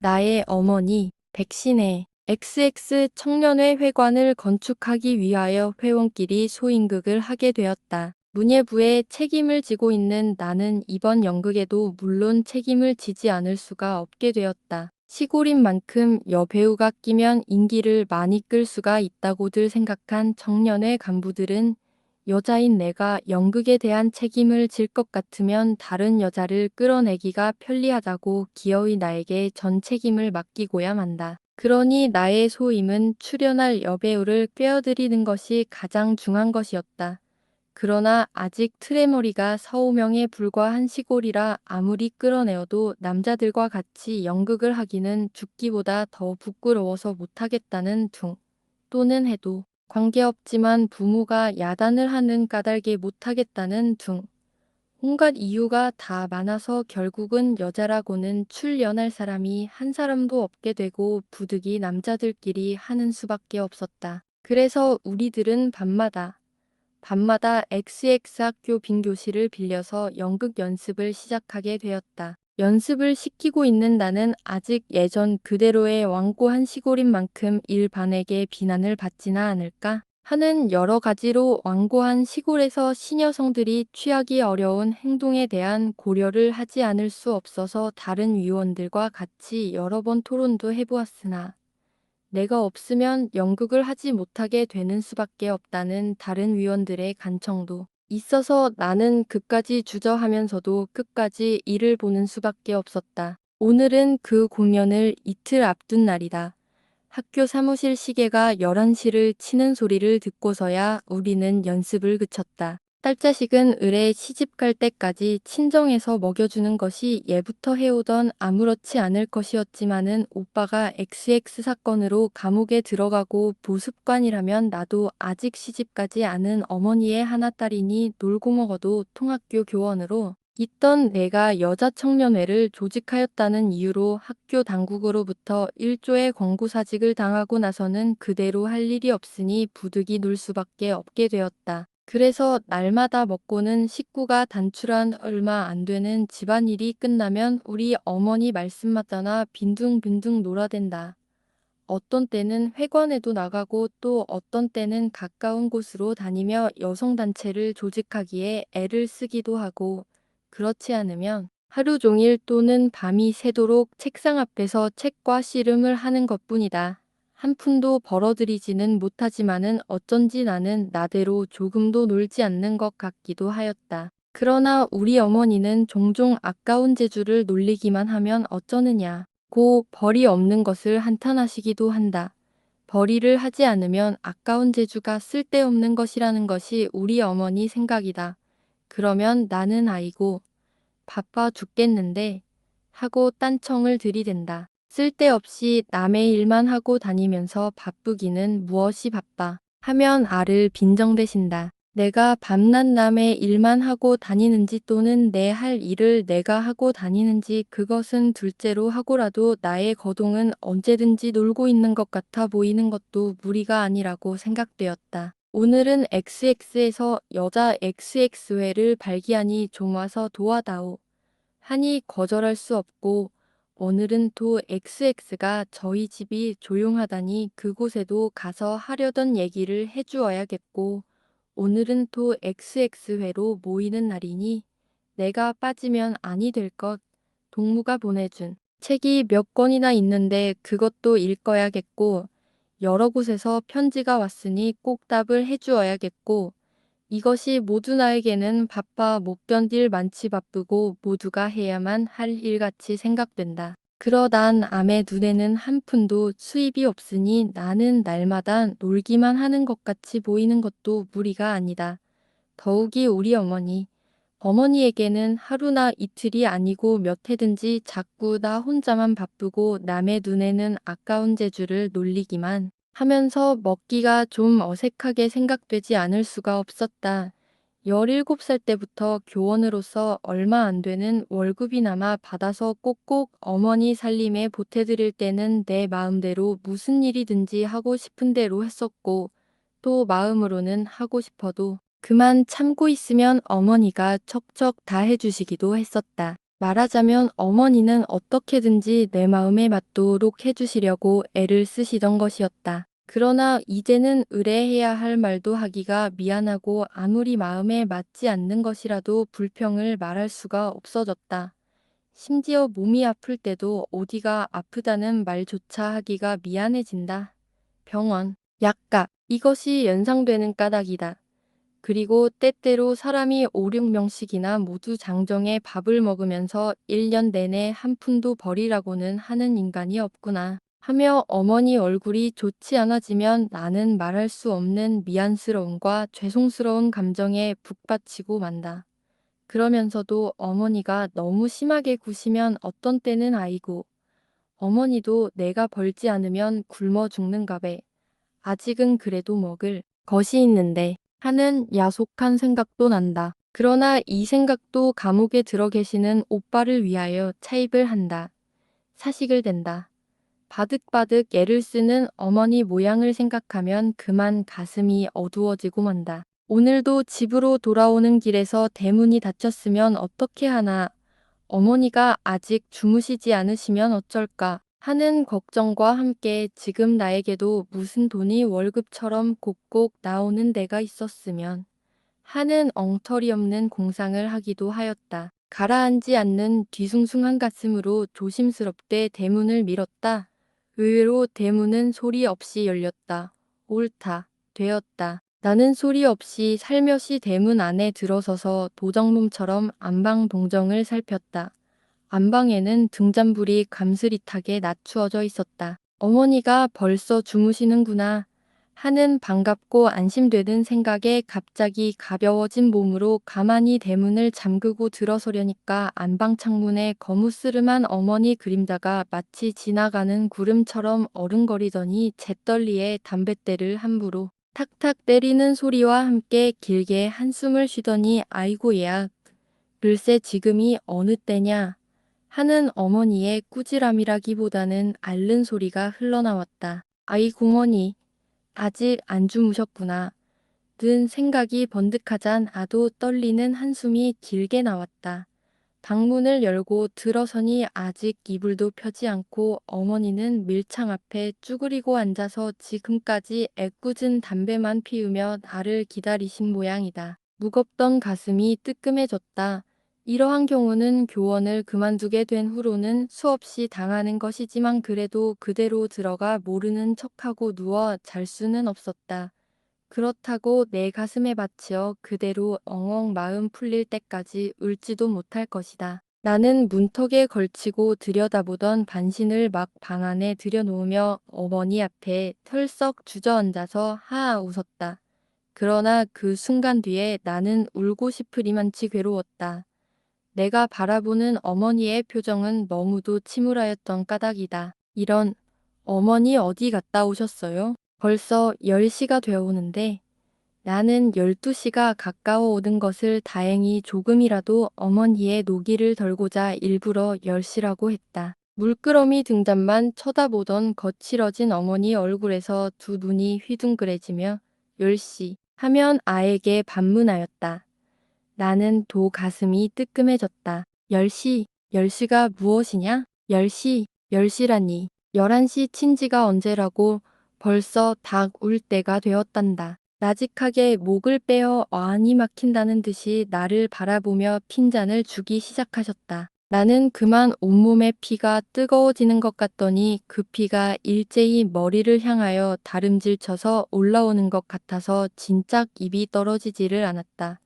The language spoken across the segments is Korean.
나의 어머니, 백신의 XX 청년회 회관을 건축하기 위하여 회원끼리 소임극을 하게 되었다. 문예부에 책임을 지고 있는 나는 이번 연극에도 물론 책임을 지지 않을 수가 없게 되었다. 시골인 만큼 여배우가 끼면 인기를 많이 끌 수가 있다고들 생각한 청년회 간부들은 여자인 내가 연극에 대한 책임을 질 것 같으면 다른 여자를 끌어내기가 편리하다고 기어이 나에게 전 책임을 맡기고야 만다. 그러니 나의 소임은 출연할 여배우를 꿰어들이는 것이 가장 중한 것이었다. 그러나 아직 트레머리가 서우명에 불과한 시골이라 아무리 끌어내어도 남자들과 같이 연극을 하기는 죽기보다 더 부끄러워서 못하겠다는 둥. 또는 해도 관계없지만 부모가 야단을 하는 까닭에 못하겠다는 둥. 온갖 이유가 다 많아서 결국은 여자라고는 출연할 사람이 한 사람도 없게 되고 부득이 남자들끼리 하는 수밖에 없었다. 그래서 우리들은 밤마다 XX 학교 빈 교실을 빌려서 연극 연습을 시작하게 되었다. 연습을 시키고 있는 나는 아직 예전 그대로의 완고한 시골인 만큼 일반에게 비난을 받지나 않을까 하는 여러 가지로 완고한 시골에서 시녀성들이 취하기 어려운 행동에 대한 고려를 하지 않을 수 없어서 다른 위원들과 같이 여러 번 토론도 해보았으나 내가 없으면 연극을 하지 못하게 되는 수밖에 없다는 다른 위원들의 간청도 있어서 나는 그까지 주저하면서도 끝까지 일을 보는 수밖에 없었다. 오늘은 그 공연을 이틀 앞둔 날이다. 학교 사무실 시계가 11시를 치는 소리를 듣고서야 우리는 연습을 그쳤다. 딸자식은 을에 시집갈 때까지 친정에서 먹여주는 것이 예부터 해오던 아무렇지 않을 것이었지만은 오빠가 XX 사건으로 감옥에 들어가고 보습관이라면 나도 아직 시집가지 않은 어머니의 하나딸이니 놀고 먹어도 통학교 교원으로 있던 내가 여자청년회를 조직하였다는 이유로 학교 당국으로부터 일조의 권고사직을 당하고 나서는 그대로 할 일이 없으니 부득이 놀 수밖에 없게 되었다. 그래서 날마다 먹고는 식구가 단출한 얼마 안 되는 집안일이 끝나면 우리 어머니 말씀 맞잖아 빈둥빈둥 놀아댄다. 어떤 때는 회관에도 나가고 또 어떤 때는 가까운 곳으로 다니며 여성단체를 조직하기에 애를 쓰기도 하고 그렇지 않으면 하루 종일 또는 밤이 새도록 책상 앞에서 책과 씨름을 하는 것뿐이다. 한 푼도 벌어들이지는 못하지만은 어쩐지 나는 나대로 조금도 놀지 않는 것 같기도 하였다. 그러나 우리 어머니는 종종 아까운 재주를 놀리기만 하면 어쩌느냐. 고 벌이 없는 것을 한탄하시기도 한다. 벌이를 하지 않으면 아까운 재주가 쓸데없는 것이라는 것이 우리 어머니 생각이다. 그러면 나는 아이고 바빠 죽겠는데 하고 딴청을 들이댄다. 쓸데없이 남의 일만 하고 다니면서 바쁘기는 무엇이 바빠 하면 알을 빈정대신다. 내가 밤낮 남의 일만 하고 다니는지 또는 내 할 일을 내가 하고 다니는지 그것은 둘째로 하고라도 나의 거동은 언제든지 놀고 있는 것 같아 보이는 것도 무리가 아니라고 생각되었다. 오늘은 XX에서 여자 XX회를 발기하니 좀 와서 도와다오. 하니 거절할 수 없고 오늘은 또 XX가 저희 집이 조용하다니 그곳에도 가서 하려던 얘기를 해주어야겠고 오늘은 또 XX회로 모이는 날이니 내가 빠지면 아니 될 것. 동무가 보내준 책이 몇 권이나 있는데 그것도 읽어야겠고 여러 곳에서 편지가 왔으니 꼭 답을 해주어야겠고 이것이 모두 나에게는 바빠 못 견딜 만치 바쁘고 모두가 해야만 할 일같이 생각된다. 그러단 암의 눈에는 한 푼도 수입이 없으니 나는 날마다 놀기만 하는 것 같이 보이는 것도 무리가 아니다. 더욱이 우리 어머니에게는 하루나 이틀이 아니고 몇 해든지 자꾸 나 혼자만 바쁘고 남의 눈에는 아까운 재주를 놀리기만 하면서 먹기가 좀 어색하게 생각되지 않을 수가 없었다. 17살 때부터 교원으로서 얼마 안 되는 월급이나마 받아서 꼭꼭 어머니 살림에 보태드릴 때는 내 마음대로 무슨 일이든지 하고 싶은 대로 했었고 또 마음으로는 하고 싶어도 그만 참고 있으면 어머니가 척척 다 해주시기도 했었다. 말하자면 어머니는 어떻게든지 내 마음에 맞도록 해주시려고 애를 쓰시던 것이었다. 그러나 이제는 의뢰해야 할 말도 하기가 미안하고 아무리 마음에 맞지 않는 것이라도 불평을 말할 수가 없어졌다. 심지어 몸이 아플 때도 어디가 아프다는 말조차 하기가 미안해진다. 병원, 약값, 이것이 연상되는 까닭이다. 그리고 때때로 사람이 5, 6명씩이나 모두 장정에 밥을 먹으면서 1년 내내 한 푼도 벌이라고는 하는 인간이 없구나 하며 어머니 얼굴이 좋지 않아지면 나는 말할 수 없는 미안스러움과 죄송스러운 감정에 북받치고 만다. 그러면서도 어머니가 너무 심하게 구시면 어떤 때는 아이고, 어머니도 내가 벌지 않으면 굶어 죽는가배. 아직은 그래도 먹을 것이 있는데 하는 야속한 생각도 난다. 그러나 이 생각도 감옥에 들어 계시는 오빠를 위하여 차입을 한다. 사식을 댄다. 바득바득 애를 쓰는 어머니 모양을 생각하면 그만 가슴이 어두워지고 만다. 오늘도 집으로 돌아오는 길에서 대문이 닫혔으면 어떻게 하나, 어머니가 아직 주무시지 않으시면 어쩔까 하는 걱정과 함께 지금 나에게도 무슨 돈이 월급처럼 꼭꼭 나오는 데가 있었으면 하는 엉터리 없는 공상을 하기도 하였다. 가라앉지 않는 뒤숭숭한 가슴으로 조심스럽게 대문을 밀었다. 의외로 대문은 소리 없이 열렸다. 옳다. 되었다. 나는 소리 없이 살며시 대문 안에 들어서서 도적놈처럼 안방 동정을 살폈다. 안방에는 등잔불이 감스릿하게 낮추어져 있었다. 어머니가 벌써 주무시는구나 하는 반갑고 안심되는 생각에 갑자기 가벼워진 몸으로 가만히 대문을 잠그고 들어서려니까 안방 창문에 거무스름한 어머니 그림자가 마치 지나가는 구름처럼 어른거리더니 잿더리에 담뱃대를 함부로 탁탁 때리는 소리와 함께 길게 한숨을 쉬더니 아이고 얘야, 글쎄 지금이 어느 때냐 하는 어머니의 꾸지람이라기보다는 앓는 소리가 흘러나왔다. 아이 공원이 아직 안 주무셨구나. 든 생각이 번득하잔 아도 떨리는 한숨이 길게 나왔다. 방문을 열고 들어서니 아직 이불도 펴지 않고 어머니는 밀창 앞에 쭈그리고 앉아서 지금까지 애꿎은 담배만 피우며 나를 기다리신 모양이다. 무겁던 가슴이 뜨끔해졌다. 이러한 경우는 교원을 그만두게 된 후로는 수없이 당하는 것이지만 그래도 그대로 들어가 모르는 척하고 누워 잘 수는 없었다. 그렇다고 내 가슴에 받쳐 그대로 엉엉 마음 풀릴 때까지 울지도 못할 것이다. 나는 문턱에 걸치고 들여다보던 반신을 막 방 안에 들여놓으며 어머니 앞에 털썩 주저앉아서 하아 웃었다. 그러나 그 순간 뒤에 나는 울고 싶으리만치 괴로웠다. 내가 바라보는 어머니의 표정은 너무도 침울하였던 까닭이다. 이런, 어머니 어디 갔다 오셨어요? 벌써 10시가 되어 오는데 나는 12시가 가까워 오는 것을 다행히 조금이라도 어머니의 노기를 덜고자 일부러 10시라고 했다. 물끄러미 등잔만 쳐다보던 거칠어진 어머니 얼굴에서 두 눈이 휘둥그레지며 10시 하면 아에게 반문하였다. 나는 도 가슴이 뜨끔해졌다. 10시, 10시가 무엇이냐? 10시, 10시라니. 11시 친지가 언제라고 벌써 닭 울 때가 되었단다. 나직하게 목을 빼어 어안이 막힌다는 듯이 나를 바라보며 핀잔을 주기 시작하셨다. 나는 그만 온몸의 피가 뜨거워지는 것 같더니 그 피가 일제히 머리를 향하여 다름질쳐서 올라오는 것 같아서 진작 입이 떨어지지를 않았다.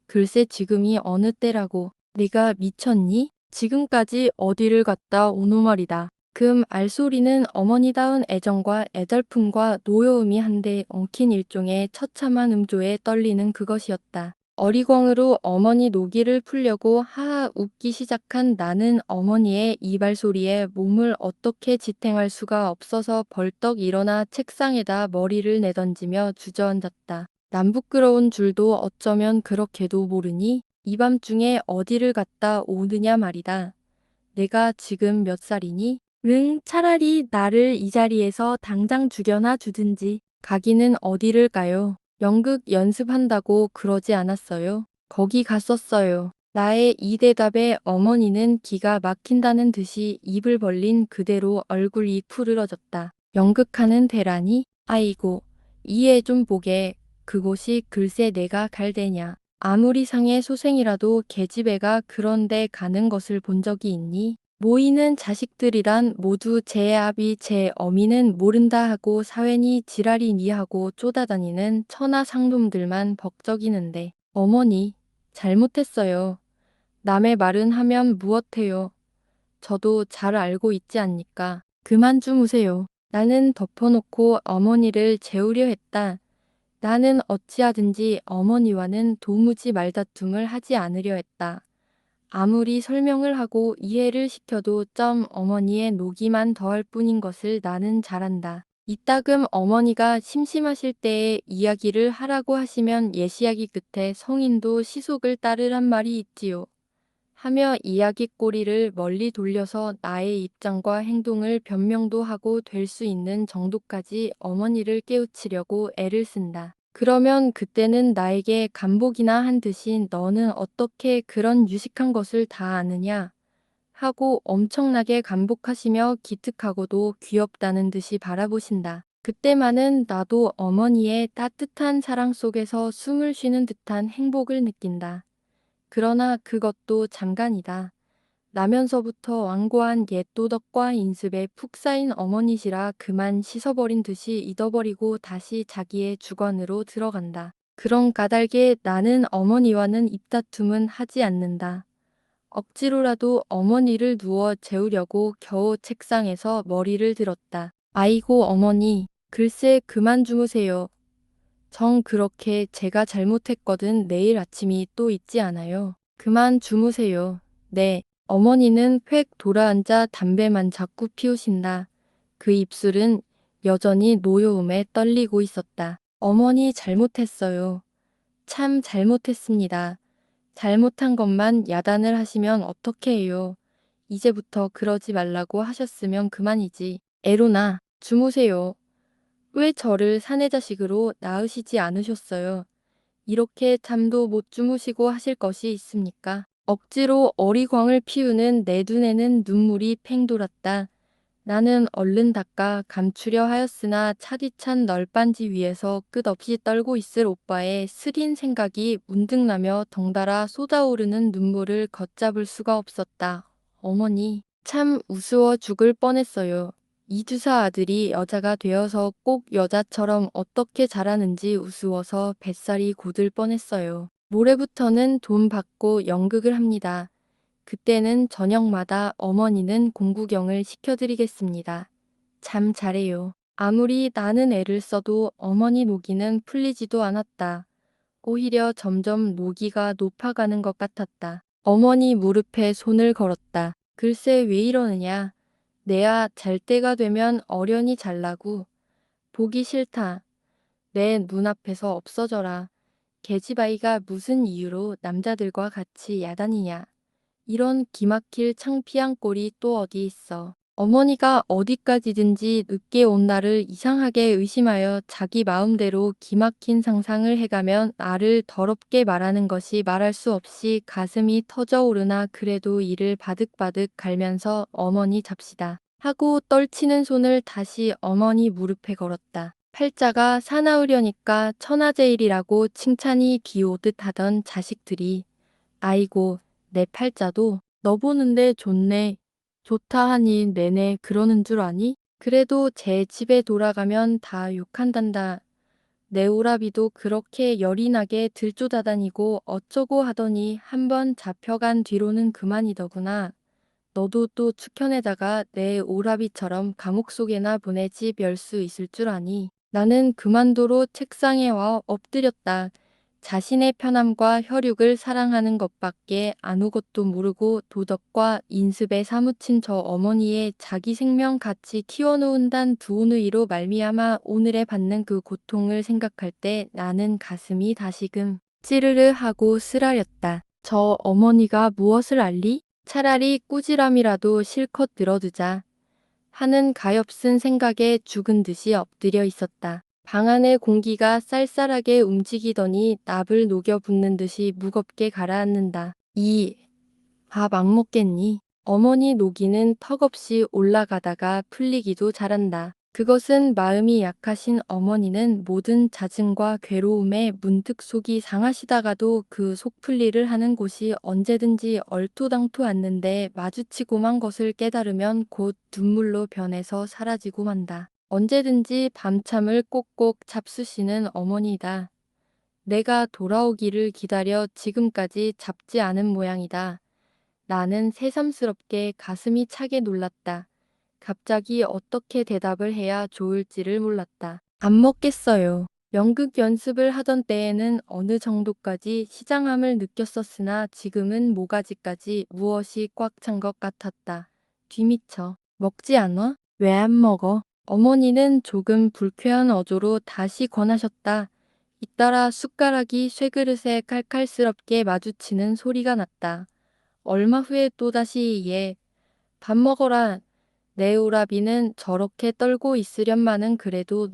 글쎄 지금이 어느 때라고. 네가 미쳤니? 지금까지 어디를 갔다 오노 말이다. 금 알소리는 어머니다운 애정과 애절품과 노여움이 한데 엉킨 일종의 처참한 음조에 떨리는 그것이었다. 어리광으로 어머니 노기를 풀려고 하하 웃기 시작한 나는 어머니의 이발소리에 몸을 어떻게 지탱할 수가 없어서 벌떡 일어나 책상에다 머리를 내던지며 주저앉았다. 남 부끄러운 줄도 어쩌면 그렇게도 모르니? 이 밤중에 어디를 갔다 오느냐 말이다. 내가 지금 몇 살이니? 응, 차라리 나를 이 자리에서 당장 죽여나 주든지. 가기는 어디를 가요? 연극 연습한다고 그러지 않았어요? 거기 갔었어요. 나의 이 대답에 어머니는 기가 막힌다는 듯이 입을 벌린 그대로 얼굴이 푸르러졌다. 연극하는 대라니? 아이고, 이해 좀 보게. 그곳이 글쎄 내가 갈 데냐. 아무리 상의 소생이라도 계집애가 그런데 가는 것을 본 적이 있니? 모이는 자식들이란 모두 제 아비 제 어미는 모른다 하고 사회니 지랄이니 하고 쪼다다니는 천하 상놈들만 벅적이는데 어머니 잘못했어요. 남의 말은 하면 무엇해요. 저도 잘 알고 있지 않니까. 그만 주무세요. 나는 덮어놓고 어머니를 재우려 했다. 나는 어찌하든지 어머니와는 도무지 말다툼을 하지 않으려 했다. 아무리 설명을 하고 이해를 시켜도 어머니의 녹이만 더할 뿐인 것을 나는 잘 안다. 이따금 어머니가 심심하실 때에 이야기를 하라고 하시면 예시하기 끝에 성인도 시속을 따르란 말이 있지요. 하며 이야깃꼬리를 멀리 돌려서 나의 입장과 행동을 변명도 하고 될 수 있는 정도까지 어머니를 깨우치려고 애를 쓴다. 그러면 그때는 나에게 간복이나 한 듯이 너는 어떻게 그런 유식한 것을 다 아느냐 하고 엄청나게 간복하시며 기특하고도 귀엽다는 듯이 바라보신다. 그때만은 나도 어머니의 따뜻한 사랑 속에서 숨을 쉬는 듯한 행복을 느낀다. 그러나 그것도 잠깐이다. 나면서부터 완고한 옛 도덕과 인습에 푹 쌓인 어머니시라 그만 씻어버린 듯이 잊어버리고 다시 자기의 주관으로 들어간다. 그런 까닭에 나는 어머니와는 입다툼은 하지 않는다. 억지로라도 어머니를 누워 재우려고 겨우 책상에서 머리를 들었다. 아이고 어머니, 글쎄 그만 주무세요. 정 그렇게 제가 잘못했거든 내일 아침이 또 있지 않아요. 그만 주무세요. 네. 어머니는 획 돌아앉아 담배만 자꾸 피우신다. 그 입술은 여전히 노여움에 떨리고 있었다. 어머니 잘못했어요. 참 잘못했습니다. 잘못한 것만 야단을 하시면 어떻게 해요. 이제부터 그러지 말라고 하셨으면 그만이지. 애로나 주무세요. 왜 저를 사내자식으로 낳으시지 않으셨어요? 이렇게 잠도 못 주무시고 하실 것이 있습니까? 억지로 어리광을 피우는 내 눈에는 눈물이 팽 돌았다. 나는 얼른 닦아 감추려 하였으나 차디찬 널빤지 위에서 끝없이 떨고 있을 오빠의 스린 생각이 문득 나며 덩달아 쏟아오르는 눈물을 걷잡을 수가 없었다. 어머니, 참 우스워 죽을 뻔했어요. 이주사 아들이 여자가 되어서 꼭 여자처럼 어떻게 자라는지 우스워서 뱃살이 고들 뻔했어요. 모레부터는 돈 받고 연극을 합니다. 그때는 저녁마다 어머니는 공구경을 시켜드리겠습니다. 참 잘해요. 아무리 나는 애를 써도 어머니 노기는 풀리지도 않았다. 오히려 점점 노기가 높아가는 것 같았다. 어머니 무릎에 손을 걸었다. 글쎄 왜 이러느냐. 내야 잘 때가 되면 어련히 잘라고. 보기 싫다. 내 눈앞에서 없어져라. 계집아이가 무슨 이유로 남자들과 같이 야단이냐. 이런 기막힐 창피한 꼴이 또 어디 있어. 어머니가 어디까지든지 늦게 온 나를 이상하게 의심하여 자기 마음대로 기막힌 상상을 해가면 나를 더럽게 말하는 것이 말할 수 없이 가슴이 터져오르나 그래도 이를 바득바득 갈면서 어머니 잡시다 하고 떨치는 손을 다시 어머니 무릎에 걸었다. 팔자가 사나우려니까 천하제일이라고 칭찬이 비오듯 하던 자식들이 아이고 내 팔자도 너 보는데 좋네. 좋다 하니 내내 그러는 줄 아니? 그래도 제 집에 돌아가면 다 욕한단다. 내 오라비도 그렇게 열이 나게 들쫓아다니고 어쩌고 하더니 한번 잡혀간 뒤로는 그만이더구나. 너도 또 축현에다가 내 오라비처럼 감옥 속에나 보내지 별 수 있을 줄 아니? 나는 그만도로 책상에 와 엎드렸다. 자신의 편함과 혈육을 사랑하는 것밖에 아무것도 모르고 도덕과 인습에 사무친 저 어머니의 자기 생명 같이 키워놓은단 두오누이로 말미암아 오늘에 받는 그 고통을 생각할 때 나는 가슴이 다시금 찌르르 하고 쓰라렸다. 저 어머니가 무엇을 알리? 차라리 꾸지람이라도 실컷 들어두자 하는 가엾은 생각에 죽은 듯이 엎드려 있었다. 방 안의 공기가 쌀쌀하게 움직이더니 납을 녹여 붓는 듯이 무겁게 가라앉는다. 이, 밥 안 먹겠니? 어머니 노기는 턱없이 올라가다가 풀리기도 잘한다. 그것은 마음이 약하신 어머니는 모든 자증과 괴로움에 문득 속이 상하시다가도 그 속 풀리를 하는 곳이 언제든지 얼토당토 않는데 마주치고만 것을 깨달으면 곧 눈물로 변해서 사라지고 만다. 언제든지 밤참을 꼭꼭 잡수시는 어머니다. 내가 돌아오기를 기다려 지금까지 잡지 않은 모양이다. 나는 새삼스럽게 가슴이 차게 놀랐다. 갑자기 어떻게 대답을 해야 좋을지를 몰랐다. 안 먹겠어요. 연극 연습을 하던 때에는 어느 정도까지 시장함을 느꼈었으나 지금은 모가지까지 무엇이 꽉 찬 것 같았다. 뒤미쳐. 먹지 않아? 왜 안 먹어? 어머니는 조금 불쾌한 어조로 다시 권하셨다. 잇따라 숟가락이 쇠그릇에 칼칼스럽게 마주치는 소리가 났다. 얼마 후에 또다시 얘, 밥 먹어라. 내 오라비는 저렇게 떨고 있으련마는 그래도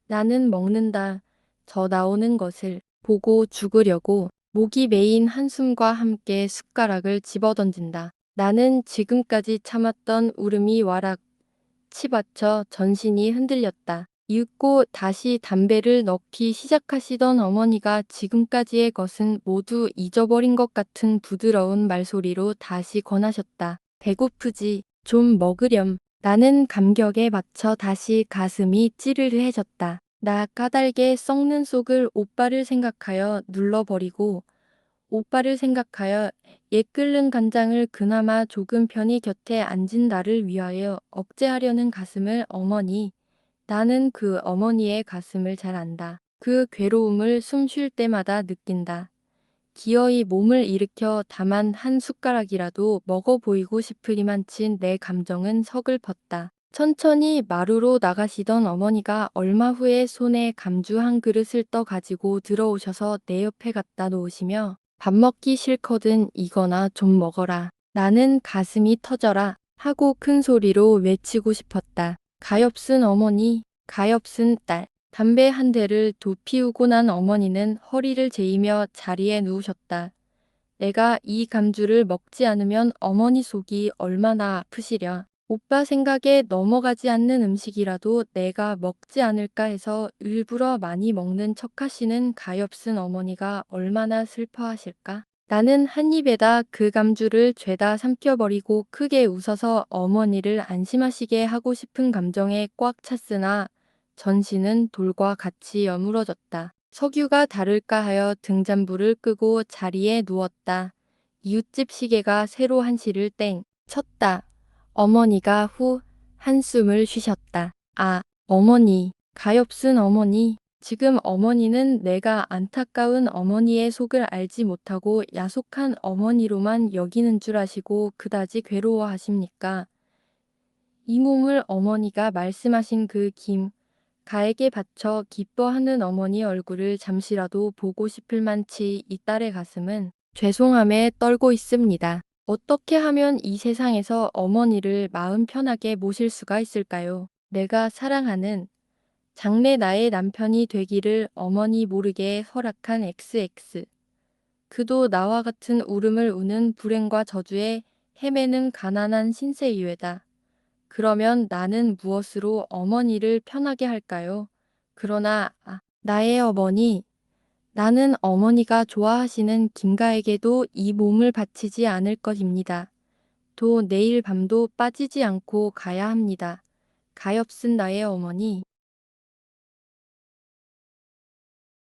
나는 먹는다. 저 나오는 것을 보고 죽으려고 목이 메인 한숨과 함께 숟가락을 집어던진다. 나는 지금까지 참았던 울음이 와락 치받쳐 전신이 흔들렸다. 이윽고 다시 담배를 넣기 시작하시던 어머니가 지금까지의 것은 모두 잊어버린 것 같은 부드러운 말소리로 다시 권하셨다. 배고프지? 좀 먹으렴. 나는 감격에 맞춰 다시 가슴이 찌르르해졌다. 나 까닭에 썩는 속을 오빠를 생각하여 눌러버리고 오빠를 생각하여 옛 끓는 간장을 그나마 조금 편히 곁에 앉은 나를 위하여 억제하려는 가슴을 어머니, 나는 그 어머니의 가슴을 잘 안다. 그 괴로움을 숨 쉴 때마다 느낀다. 기어이 몸을 일으켜 다만 한 숟가락이라도 먹어 보이고 싶으리만치 내 감정은 서글펐다. 천천히 마루로 나가시던 어머니가 얼마 후에 손에 감주 한 그릇을 떠 가지고 들어오셔서 내 옆에 갖다 놓으시며 밥 먹기 싫거든 이거나 좀 먹어라. 나는 가슴이 터져라 하고 큰 소리로 외치고 싶었다. 가엾은 어머니, 가엾은 딸. 담배 한 대를 도 피우고 난 어머니는 허리를 제이며 자리에 누우셨다. 내가 이 감주를 먹지 않으면 어머니 속이 얼마나 아프시랴. 오빠 생각에 넘어가지 않는 음식이라도 내가 먹지 않을까 해서 일부러 많이 먹는 척하시는 가엾은 어머니가 얼마나 슬퍼하실까. 나는 한 입에다 그 감주를 죄다 삼켜버리고 크게 웃어서 어머니를 안심하시게 하고 싶은 감정에 꽉 찼으나 전신은 돌과 같이 여물어졌다. 석유가 다를까 하여 등잔불을 끄고 자리에 누웠다. 이웃집 시계가 새로 한시를 땡 쳤다. 어머니가 후 한숨을 쉬셨다. 아, 어머니, 가엾은 어머니. 지금 어머니는 내가 안타까운 어머니의 속을 알지 못하고 야속한 어머니로만 여기는 줄 아시고 그다지 괴로워하십니까? 이 몸을 어머니가 말씀하신 그 가에게 바쳐 기뻐하는 어머니 얼굴을 잠시라도 보고 싶을 만치 이 딸의 가슴은 죄송함에 떨고 있습니다. 어떻게 하면 이 세상에서 어머니를 마음 편하게 모실 수가 있을까요? 내가 사랑하는 장래 나의 남편이 되기를 어머니 모르게 허락한 XX. 그도 나와 같은 울음을 우는 불행과 저주에 헤매는 가난한 신세이외다. 그러면 나는 무엇으로 어머니를 편하게 할까요? 그러나 나의 어머니, 나는 어머니가 좋아하시는 김가에게도 이 몸을 바치지 않을 것입니다. 또 내일 밤도 빠지지 않고 가야 합니다. 가엾은 나의 어머니.